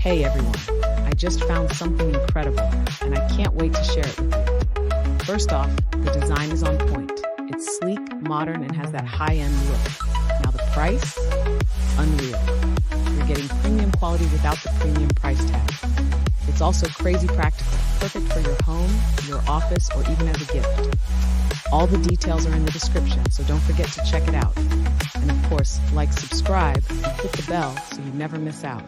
Hey everyone, I just found something incredible, and I can't wait to share it with you. First off, the design is on point. It's sleek, modern, and has that high-end look. Now the price? Unreal. You're getting premium quality without the premium price tag. It's also crazy practical, perfect for your home, your office, or even as a gift. All the details are in the description, so don't forget to check it out. And of course, like, subscribe, and hit the bell so you never miss out.